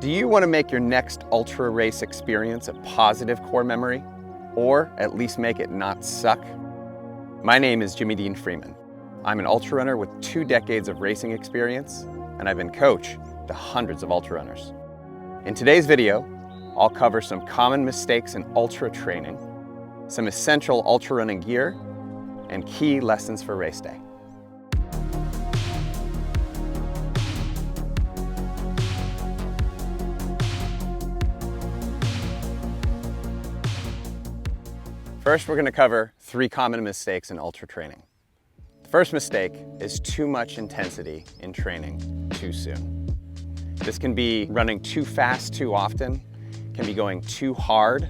Do you want to make your next ultra race experience a positive core memory, or at least make it not suck? My name is Dean Freeman. I'm an ultra runner with 2 decades of racing experience, and I've been coach to hundreds of ultra runners. In today's video, I'll cover some common mistakes in ultra training, some essential ultra running gear, and key lessons for race day. First, we're going to cover 3 common mistakes in ultra training. The first mistake is too much intensity in training too soon. This can be running too fast too often, can be going too hard,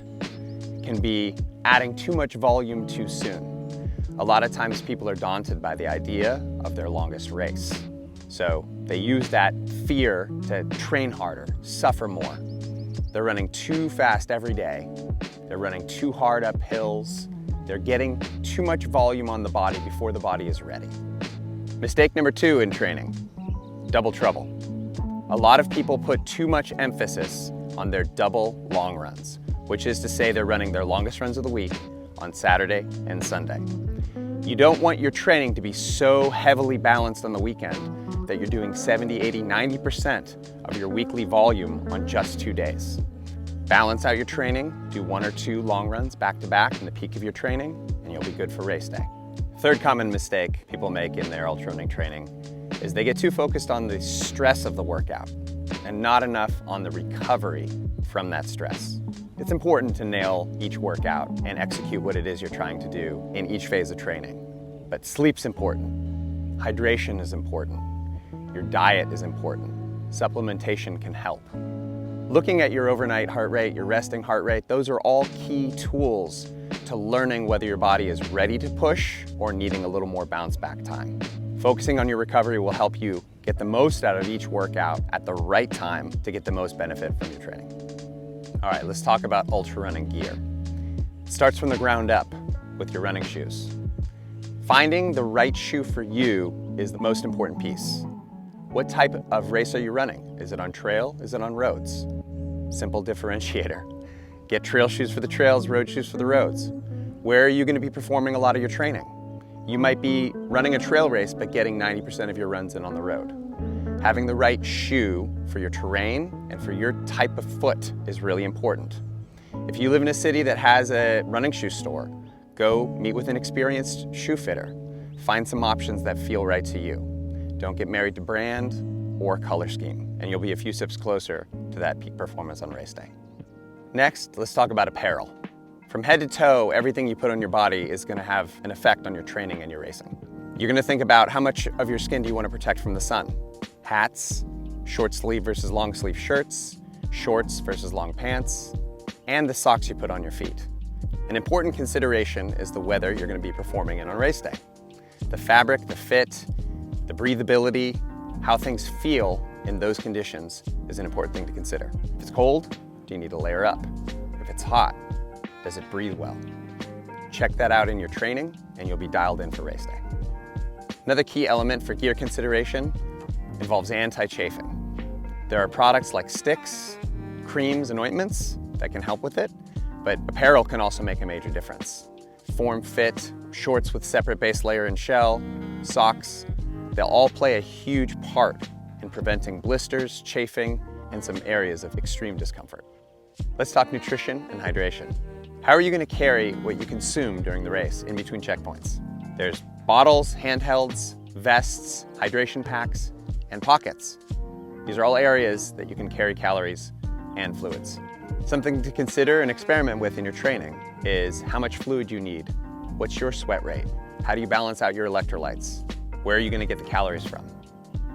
can be adding too much volume too soon. A lot of times people are daunted by the idea of their longest race. So they use that fear to train harder, suffer more. They're running too fast every day. They're running too hard up hills. They're getting too much volume on the body before the body is ready. Mistake number 2 in training, double trouble. A lot of people put too much emphasis on their double long runs, which is to say they're running their longest runs of the week on Saturday and Sunday. You don't want your training to be so heavily balanced on the weekend that you're doing 70, 80, 90% of your weekly volume on just 2 days. Balance out your training, do 1 or 2 long runs back to back in the peak of your training, and you'll be good for race day. Third common mistake people make in their ultra running training is they get too focused on the stress of the workout and not enough on the recovery from that stress. It's important to nail each workout and execute what it is you're trying to do in each phase of training. But sleep's important, hydration is important, your diet is important, supplementation can help. Looking at your overnight heart rate, your resting heart rate, those are all key tools to learning whether your body is ready to push or needing a little more bounce back time. Focusing on your recovery will help you get the most out of each workout at the right time to get the most benefit from your training. All right, let's talk about ultra running gear. It starts from the ground up with your running shoes. Finding the right shoe for you is the most important piece. What type of race are you running? Is it on trail? Is it on roads? Simple differentiator. Get trail shoes for the trails, road shoes for the roads. Where are you going to be performing a lot of your training? You might be running a trail race, but getting 90% of your runs in on the road. Having the right shoe for your terrain and for your type of foot is really important. If you live in a city that has a running shoe store, go meet with an experienced shoe fitter. Find some options that feel right to you. Don't get married to brand or color scheme, and you'll be a few steps closer to that peak performance on race day. Next, let's talk about apparel. From head to toe, everything you put on your body is going to have an effect on your training and your racing. You're going to think about how much of your skin do you want to protect from the sun. Hats, short sleeve versus long sleeve shirts, shorts versus long pants, and the socks you put on your feet. An important consideration is the weather you're going to be performing in on race day. The fabric, the fit, the breathability, how things feel in those conditions is an important thing to consider. If it's cold, do you need to layer up? If it's hot, does it breathe well? Check that out in your training and you'll be dialed in for race day. Another key element for gear consideration involves anti-chafing. There are products like sticks, creams, and ointments that can help with it, but apparel can also make a major difference. Form fit, shorts with separate base layer and shell, socks, they'll all play a huge part in preventing blisters, chafing, and some areas of extreme discomfort. Let's talk nutrition and hydration. How are you going to carry what you consume during the race in between checkpoints? There's bottles, handhelds, vests, hydration packs, and pockets. These are all areas that you can carry calories and fluids. Something to consider and experiment with in your training is how much fluid you need. What's your sweat rate? How do you balance out your electrolytes? Where are you going to get the calories from?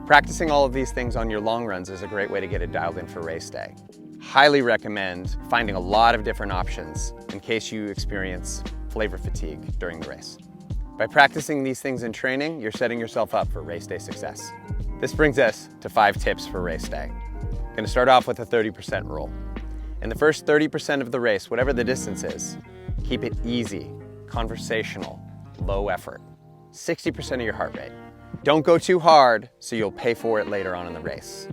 Practicing all of these things on your long runs is a great way to get it dialed in for race day. Highly recommend finding a lot of different options in case you experience flavor fatigue during the race. By practicing these things in training, you're setting yourself up for race day success. This brings us to 5 tips for race day. I'm going to start off with a 30% rule. In the first 30% of the race, whatever the distance is, keep it easy, conversational, low effort. 60% of your heart rate. Don't go too hard so you'll pay for it later on in the race.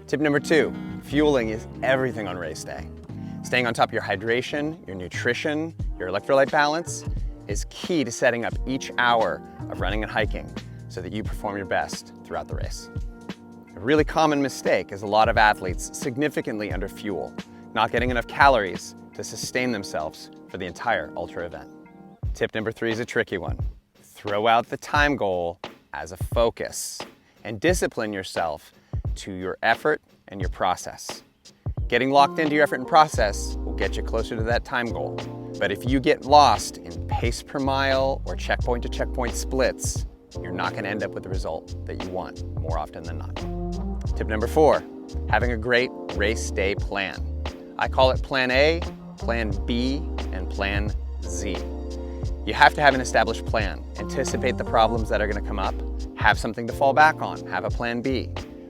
Tip number 2, fueling is everything on race day. Staying on top of your hydration, your nutrition, your electrolyte balance is key to setting up each hour of running and hiking so that you perform your best throughout the race. A really common mistake is a lot of athletes significantly underfuel, not getting enough calories to sustain themselves for the entire ultra event. Tip number 3 is a tricky one. Throw out the time goal as a focus and discipline yourself to your effort and your process. Getting locked into your effort and process will get you closer to that time goal. But if you get lost in pace per mile or checkpoint to checkpoint splits, you're not going to end up with the result that you want more often than not. Tip number 4, having a great race day plan. I call it Plan A, Plan B, and Plan Z. You have to have an established plan. Anticipate the problems that are going to come up, have something to fall back on, have a Plan B.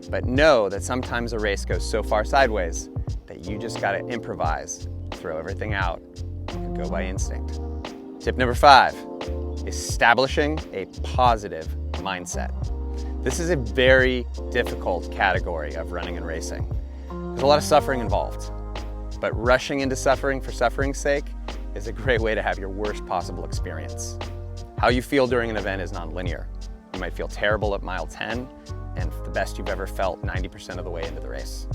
But know that sometimes a race goes so far sideways that you just got to improvise, throw everything out, and go by instinct. Tip number 5, establishing a positive mindset. This is a very difficult category of running and racing. There's a lot of suffering involved, but rushing into suffering for suffering's sake is a great way to have your worst possible experience. How you feel during an event is non-linear. You might feel terrible at mile 10 and the best you've ever felt 90% of the way into the race.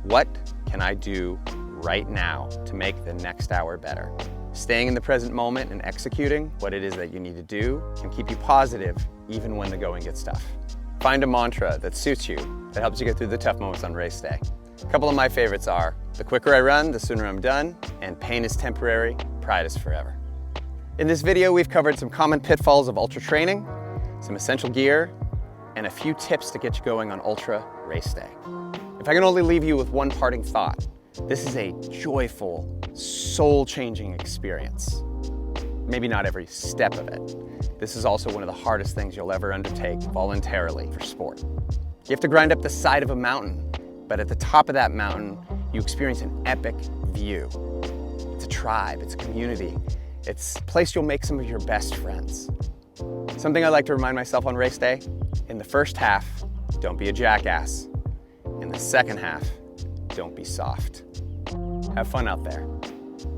What can I do right now to make the next hour better? Staying in the present moment and executing what it is that you need to do can keep you positive even when the going gets tough. Find a mantra that suits you, that helps you get through the tough moments on race day. A couple of my favorites are, the quicker I run, the sooner I'm done, and pain is temporary, pride is forever. In this video, we've covered some common pitfalls of ultra training, some essential gear, and a few tips to get you going on ultra race day. If I can only leave you with one parting thought, this is a joyful, soul-changing experience. Maybe not every step of it. This is also one of the hardest things you'll ever undertake voluntarily for sport. You have to grind up the side of a mountain, but at the top of that mountain, you experience an epic view. It's a tribe, it's a community. It's a place you'll make some of your best friends. Something I like to remind myself on race day, in the first half, don't be a jackass. In the second half, don't be soft. Have fun out there.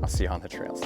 I'll see you on the trails.